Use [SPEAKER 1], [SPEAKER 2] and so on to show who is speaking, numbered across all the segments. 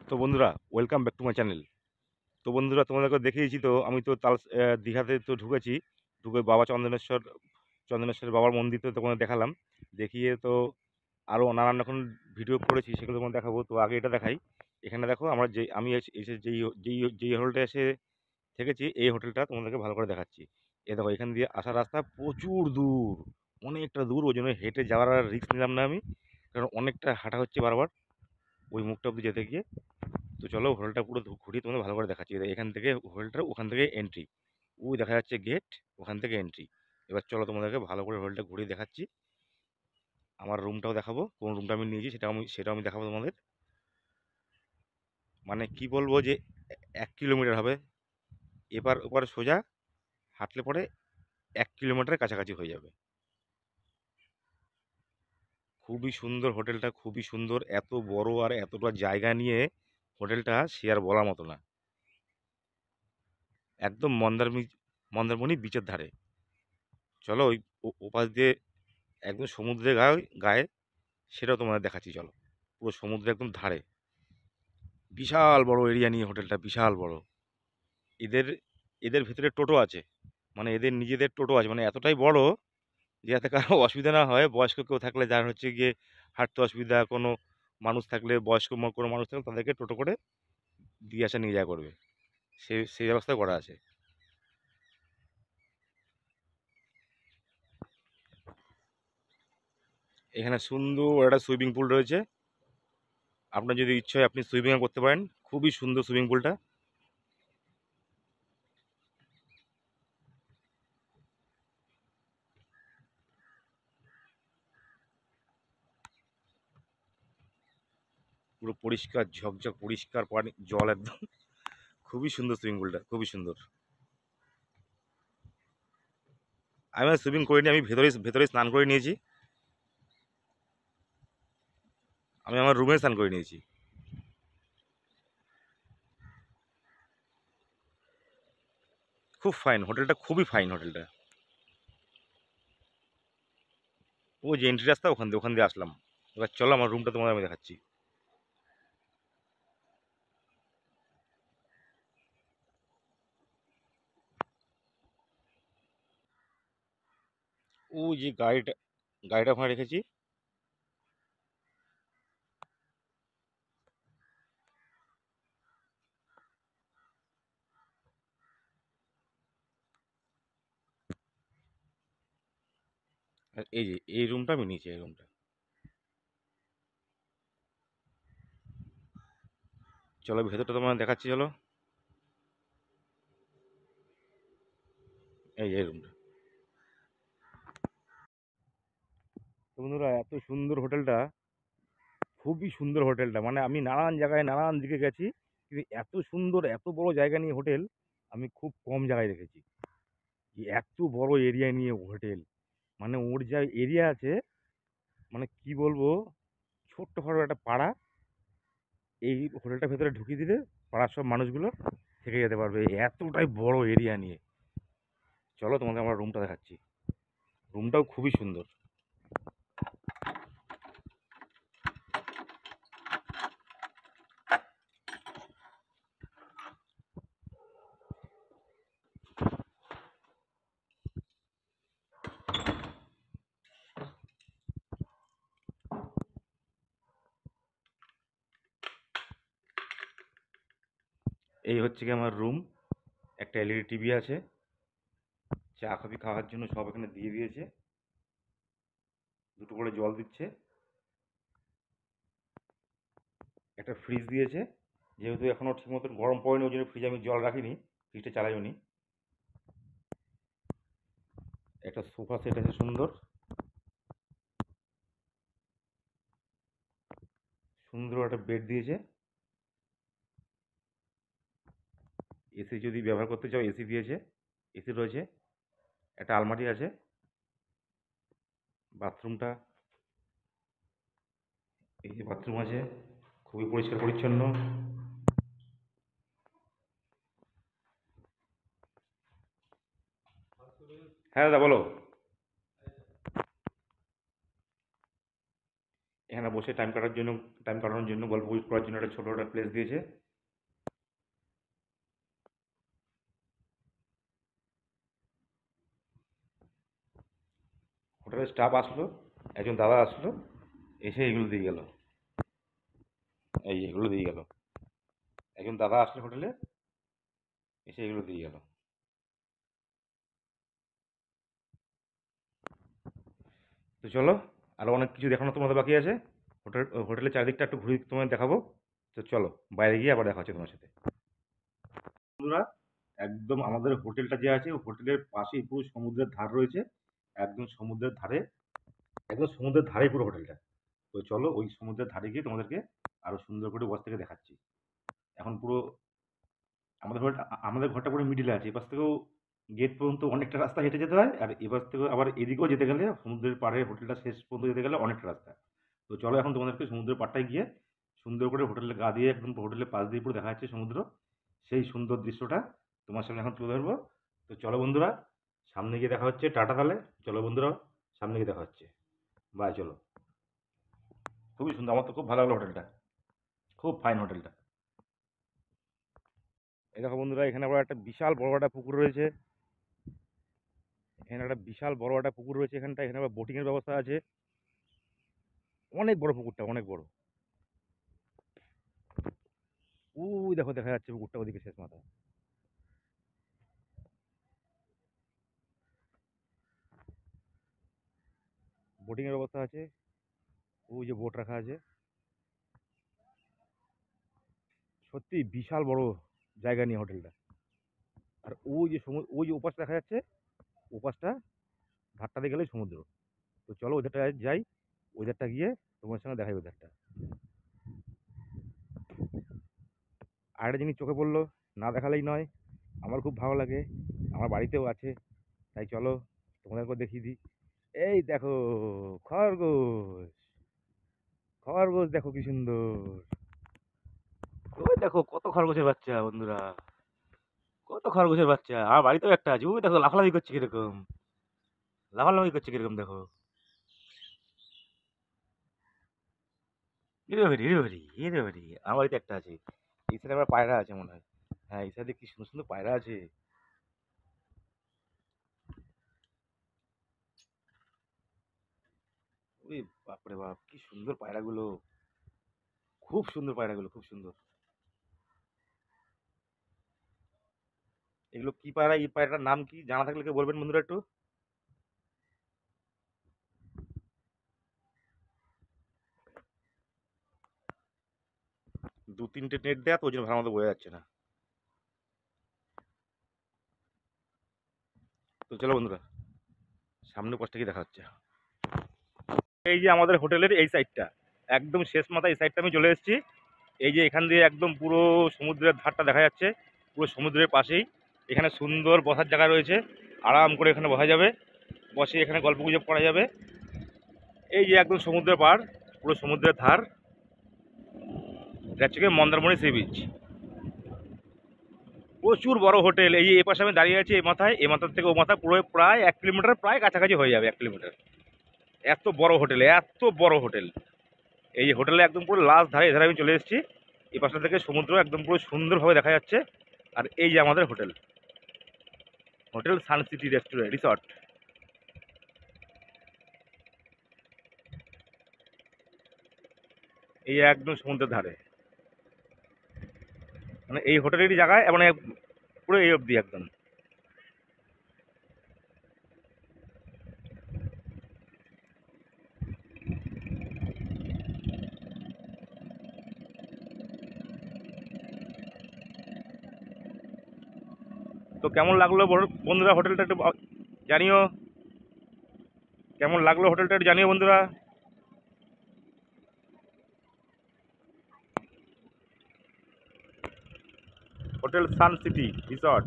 [SPEAKER 1] তো বন্ধুরা, welcome back to my channel. তো বন্ধুরা, তোমাদেরকে দেখিয়েছি তো আমি তো দীঘাতে তো ঢুকেছি। ঢুকে বাবা চন্দনেশ্বর বাবার মন্দির তো তোমাদের দেখালাম। দেখিয়ে তো আরও নানান রকম ভিডিও করেছি, সেগুলো তোমাদের দেখাবো। তো আগে এটা দেখাই। এখানে দেখো আমরা যে আমি এসে যেই যেই যেই হোটেলটা এসে থেকেছি, এই হোটেলটা তোমাদেরকে ভালো করে দেখাচ্ছি। এ দেখো, এখান দিয়ে আসার রাস্তা প্রচুর দূর, অনেকটা দূর। ওই জন্য হেঁটে যাওয়ার আর রিস্ক নিলাম না আমি, কারণ অনেকটা হাঁটা হচ্ছে বারবার ওই মুখটা অব্দি যেতে গিয়ে। তো চলো হোটেলটা পুরো ঘুরিয়ে তোমাদের ভালো করে দেখাচ্ছি। এখান থেকে হোটেলটা, ওখান থেকে এন্ট্রি, ওই দেখা যাচ্ছে গেট, ওখান থেকে এন্ট্রি। এবার চলো তোমাদেরকে ভালো করে হোটেলটা ঘুরিয়ে দেখাচ্ছি। আমার রুমটাও দেখাবো, কোন রুমটা আমি নিয়েছি সেটাও আমি দেখাবো তোমাদের। মানে কি বলবো যে 1 কিলোমিটার হবে, এবার ওপারে সোজা হাঁটলে পরে 1 কিলোমিটারের কাছাকাছি হয়ে যাবে। খুবই সুন্দর হোটেলটা, খুবই সুন্দর। এত বড় আর এতটা জায়গা নিয়ে হোটেলটা, সে আর বলার মতো না। একদম মন্দারমণি বিচের ধারে। চলো ওই ওপাশ দিয়ে একদম সমুদ্রের গায়ে গায়ে সেটাও তোমাদের দেখাচ্ছি। চলো, পুরো সমুদ্রের একদম ধারে, বিশাল বড় এরিয়া নিয়ে হোটেলটা, বিশাল বড়। এদের এদের ভেতরে টোটো আছে, মানে এদের নিজেদের টোটো আছে, মানে এতটাই বড় যে যাতে কারো অসুবিধা না হয়। বয়স্ক কেউ থাকলে, যার হচ্ছে গিয়ে হাঁটতে অসুবিধা, কোনো মানুষ থাকলে, কোনো মানুষ থাকলে তাদেরকে টোটো করে দিয়ে আসা নিয়ে যাওয়া করবে, সেই ব্যবস্থা করা আছে। এখানে সুন্দর একটা সুইমিং পুল রয়েছে। আপনার যদি ইচ্ছে হয় আপনি সুইমিংও করতে পারেন। খুবই সুন্দর সুইমিং পুলটা। পুরো পরিষ্কার ঝকঝক পরিষ্কার পানি, জল একদম। খুবই সুন্দর সুইমিং পুলটা, খুবই সুন্দর। আমি আর সুইমিং করিনি, আমি ভেতরে ভেতরে স্নান করে নিয়েছি। আমি আমার রুমে স্নান করে নিয়েছি। খুব ফাইন হোটেলটা, খুবই ফাইন হোটেলটা। ও যে এন্ট্রি রাস্তা, ওখান দিয়ে আসলাম। এবার চলো আমার রুমটা তোমাদের আমি দেখাচ্ছি। ও যে গাড়িটা ওখানে রেখেছি। আর এই যে এই রুমটা আমি নিয়েছি, এই রুমটা। চলো ভেতরটা তোমার দেখাচ্ছি, চলো। এই যে এই রুমটা। তো বন্ধুরা, এত সুন্দর হোটেলটা, খুবই সুন্দর হোটেলটা। মানে আমি নানান জায়গায় নানান দিকে গেছি, কিন্তু এত সুন্দর এত বড় জায়গা নিয়ে হোটেল আমি খুব কম জায়গায় দেখেছি। যে এত বড় এরিয়া নিয়ে হোটেল, মানে ওর যা এরিয়া আছে, মানে কি বলবো, ছোট্টখাটো একটা পাড়া। এই হোটেলটার ভেতরে ঢুকিয়ে দিলে পাড়ার সব মানুষগুলো থেকে যেতে পারবে, এতটাই বড় এরিয়া নিয়ে। চলো তোমাদের আমরা রুমটা দেখাচ্ছি। রুমটাও খুবই সুন্দর। এই হচ্ছে কি আমার রুম। একটা এলইডি টিভি আছে, চা কফি খাওয়ার জন্য সব এখানে দিয়ে দিয়েছে, দুটো করে জল দিচ্ছে, একটা ফ্রিজ দিয়েছে। যেহেতু এখনও ঠিক মতন গরম পড়েনি, ওই জন্য ফ্রিজে আমি জল রাখিনি, ফ্রিজটা চালাইও নি। একটা সোফা সেট আছে সুন্দর, সুন্দর একটা বেড দিয়েছে। এসি যদি ব্যবহার করতে চাও এসি দিয়েছে, এসি রয়েছে। একটা আলমারি আছে। বাথরুমটা, এই যে বাথরুম আছে, খুবই পরিষ্কার পরিচ্ছন্ন। হ্যাঁ দাদা বলো। এখানে বসে টাইম কাটার জন্য টাইম কাটানোর জন্য, গল্প করার জন্য একটা ছোটো একটা প্লেস দিয়েছে। হোটেলের স্টাফ আসলো, একজন দাদা আসলো, এসে এগুলো দিয়ে গেল। এই এগুলো দিয়ে গেল, একজন দাদা আসলো হোটেলে, এসে এগুলো দিয়ে গেল। তো চলো, আরও অনেক কিছু দেখানো তোমাদের বাকি আছে। হোটেলের চারিদিকটা একটু ঘুরে তোমাদের দেখাবো। তো চলো, বাইরে গিয়ে আবার দেখা হচ্ছে তোমার সাথে। বন্ধুরা, একদম আমাদের হোটেলটা যে আছে, হোটেলের পাশেই পুরো সমুদ্রের ধার রয়েছে। একদম সমুদ্রের ধারে, একদম সমুদ্রের ধারেই পুরো হোটেলটা। তো চলো, ওই সমুদ্রের ধারে গিয়ে তোমাদেরকে আরো সুন্দর করে বস থেকে দেখাচ্ছি। এখন পুরো আমাদের ঘরটা পুরো মিডিলে আছে। এপাশ থেকেও গেট পর্যন্ত অনেকটা রাস্তা হেঁটে যেতে হয়, আর এপাশ থেকেও আবার এদিকেও যেতে গেলে, সমুদ্রের পাড়ে হোটেলটা শেষ পর্যন্ত যেতে গেলে অনেকটা রাস্তা। তো চলো, এখন তোমাদেরকে সমুদ্রের পাড়টায় গিয়ে সুন্দর করে হোটেলে গা দিয়ে, একদম হোটেলের পাশ দিয়ে পুরো দেখা যাচ্ছে সমুদ্র। সেই সুন্দর দৃশ্যটা তোমার সামনে এখন তুলে ধরবো। তো চলো বন্ধুরা, সামনে গিয়ে দেখা হচ্ছে। টাটা তাহলে। চলো বন্ধুরা, সামনে গিয়ে দেখা হচ্ছে। বাই। চলো। খুবই সুন্দর, আমার তো খুব ভালো লাগলো হোটেলটা। খুব ফাইন হোটেলটা। এই দেখো বন্ধুরা, এখানে আবার একটা বিশাল বড় একটা পুকুর রয়েছে। এখানে একটা বিশাল বড় একটা পুকুর রয়েছে এখানটা। এখানে আবার বোটিং এর ব্যবস্থা আছে। অনেক বড় পুকুরটা, অনেক বড়। ওই দেখো, দেখা যাচ্ছে পুকুরটা ওদিকে শেষ মাথা। বোটিং এর ব্যবস্থা আছে। ওই যে বোট রাখা আছে। সত্যি বিশাল বড় জায়গা নিয়ে হোটেলটা। আর ওই যে সমুদ্র, ওই যে ওপাশটা দেখা যাচ্ছে, ওপাশটা ধারটাতে গেলেই সমুদ্র। তো চলো ওদেরটা যাই, ওদেরটা গিয়ে তোমার সঙ্গে দেখাই ওদেরটা। আর একটা জিনিস চোখে পড়লো, না দেখালেই নয়। আমার খুব ভালো লাগে, আমার বাড়িতেও আছে। তাই চলো তোমাদেরকেও দেখিয়ে দিই। এই দেখো, খরগোশ। খরগোশ দেখো কি সুন্দর। ওই দেখো কত খরগোশের বাচ্চা বন্ধুরা, কত খরগোশের বাচ্চা। আমার বাড়িতেও একটা আছে। ওই দেখো লাফালাফি করছে কিরকম, লাফালাফি করছে কিরকম দেখো। ইরে বাড়ি, ইরে বাড়ি, ইরে বাড়ি। আমার বাড়িতে একটা আছে। এই সাইডে আমার পায়রা আছে মনে হয়। হ্যাঁ, এই সাইডে কি সুন্দর সুন্দর পায়রা আছে। ওই বাপরে বাপ, কি সুন্দর পায়রাগুলো। খুব সুন্দর পায়রাগুলো, খুব সুন্দর। এগুলো কি পায়রা, এই পায়রাটার নাম কি জানা থাকলে কেউ বলবেন বন্ধুরা একটু। দু তিনটে নেট দেয়া তো, ওই জন্য ভালো মতো বোঝা যাচ্ছে না। তো চলো বন্ধুরা, সামনে পাশটা কি দেখা হচ্ছে। এই যে আমাদের হোটেলের এই সাইডটা, একদম শেষ মাথা এই সাইডটা আমি চলে এসেছি। এই যে এখান দিয়ে একদম পুরো সমুদ্রের ধারটা দেখা যাচ্ছে, পুরো সমুদ্রের পাশেই। এখানে সুন্দর বসার জায়গা রয়েছে, আরাম করে এখানে বসা যাবে, বসে এখানে গল্প গুজব করা যাবে। এই যে একদম সমুদ্রের পাড়, পুরো সমুদ্রের ধার। এটা হচ্ছে গিয়ে মন্দারমণি সি বিচ। প্রচুর বড় হোটেল। এই যে এ পাশে আমি দাঁড়িয়ে আছি, এই মাথার থেকে ও মাথা পুরো প্রায় 1 কিলোমিটার, প্রায় কাছাকাছি হয়ে যাবে 1 কিলোমিটার। এত বড় হোটেল, এত বড় হোটেল। এই যে হোটেলে একদম পুরো লাস্ট ধারে, এধারে আমি চলে এসেছি। এই পাশটা থেকে সমুদ্র একদম পুরো সুন্দরভাবে দেখা যাচ্ছে। আর এই যে আমাদের hotel, hotel sun city restaurant resort. এই একদম সমুদ্রের ধারে, মানে এই হোটেলেরই জায়গায়, মানে পুরো এই অবধি একদম। তো কেমন লাগলো বন্ধুরা হোটেলটা একটু জানিও। কেমন লাগলো হোটেলটা একটু জানিও বন্ধুরা। Hotel sun city resort.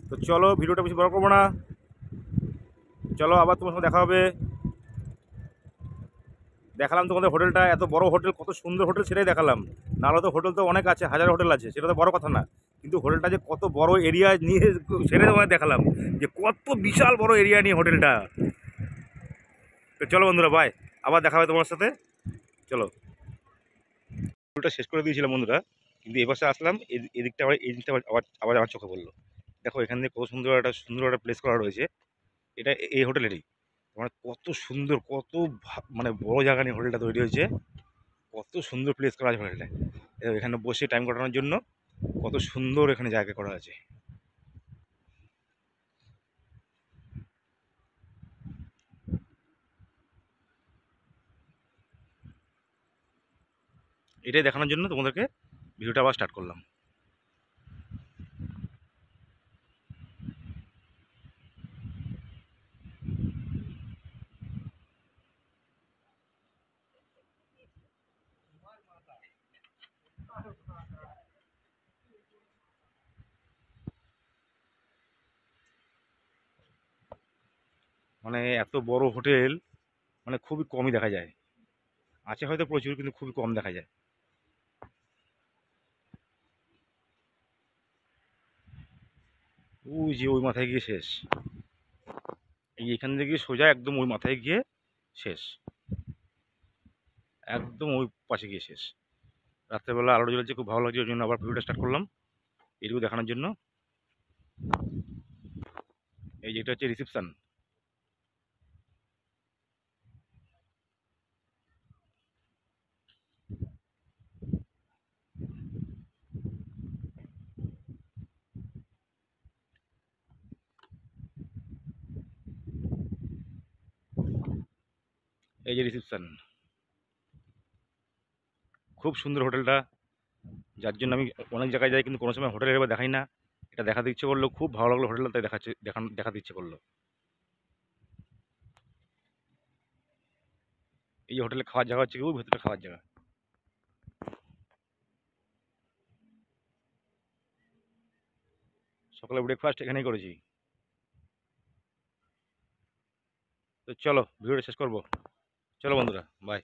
[SPEAKER 1] তো চলো, ভিডিওটা বেশি বড় করবো না। চলো, আবার তোমার সঙ্গে দেখা হবে। দেখালাম তোমাদের হোটেলটা, এত বড় হোটেল, কত সুন্দর হোটেল সেটাই দেখালাম। নাহলে তো হোটেল তো অনেক আছে, হাজার হোটেল আছে, সেটা তো বড় কথা না। কিন্তু হোটেলটা যে কত বড় এরিয়া নিয়ে সেটাই তোমাদের দেখালাম, যে কত বিশাল বড় এরিয়া নিয়ে হোটেলটা। তো চলো বন্ধুরা, বাই, আবার দেখা হবে তোমার সাথে। চলো, পুরোটা শেষ করে দিয়েছিলাম বন্ধুরা, কিন্তু এপাশে আসলাম, এদিকটা আবার, এই জিনিসটা আবার আবার আমার চোখে পড়লো। দেখো এখান থেকে কত সুন্দর একটা প্লেস করা রয়েছে। এটা এই হোটেলেরই, মানে কত সুন্দর, কত মানে বড় জায়গা নিয়ে হোটেলটা তৈরি হয়েছে, কত সুন্দর প্লেস করা আছে হোটেলটা। এখানে বসে টাইম কাটানোর জন্য কত সুন্দর এখানে জায়গা করা আছে। এটাই দেখানোর জন্য তোমাদেরকে ভিডিওটা আবার স্টার্ট করলাম। মানে এত বড় হোটেল, মানে খুবই কমই দেখা যায়। আছে হয়তো প্রচুর, কিন্তু খুবই কম দেখা যায়। ওই যে ওই মাথায় গিয়ে শেষ, এই এখান থেকে সোজা একদম ওই মাথায় গিয়ে শেষ, একদম ওই পাশে গিয়ে শেষ। রাত্রেবেলা আলো জ্বলছে, খুব ভালো লাগছে, ওই জন্য আবার ভিডিওটা স্টার্ট করলাম এইটুকু দেখানোর জন্য। এই যেটা হচ্ছে রিসেপশন, এই যে রিসেপশন। খুব সুন্দর হোটেলটা, যার জন্য আমি অনেক জায়গায় যাই, কিন্তু কোনো সময় হোটেলের এবার দেখাই না। এটা দেখাতে ইচ্ছে করলো, খুব ভালো লাগলো হোটেলটা, তাই দেখাতে ইচ্ছে করলো। এই যে হোটেলে খাওয়ার জায়গা হচ্ছে, কেউ ভেতরে খাওয়ার জায়গা। সকালে ব্রেকফাস্ট এখানেই করেছি। তো চলো ভিডিওটা শেষ করবো। চলো বন্ধুরা, বাই।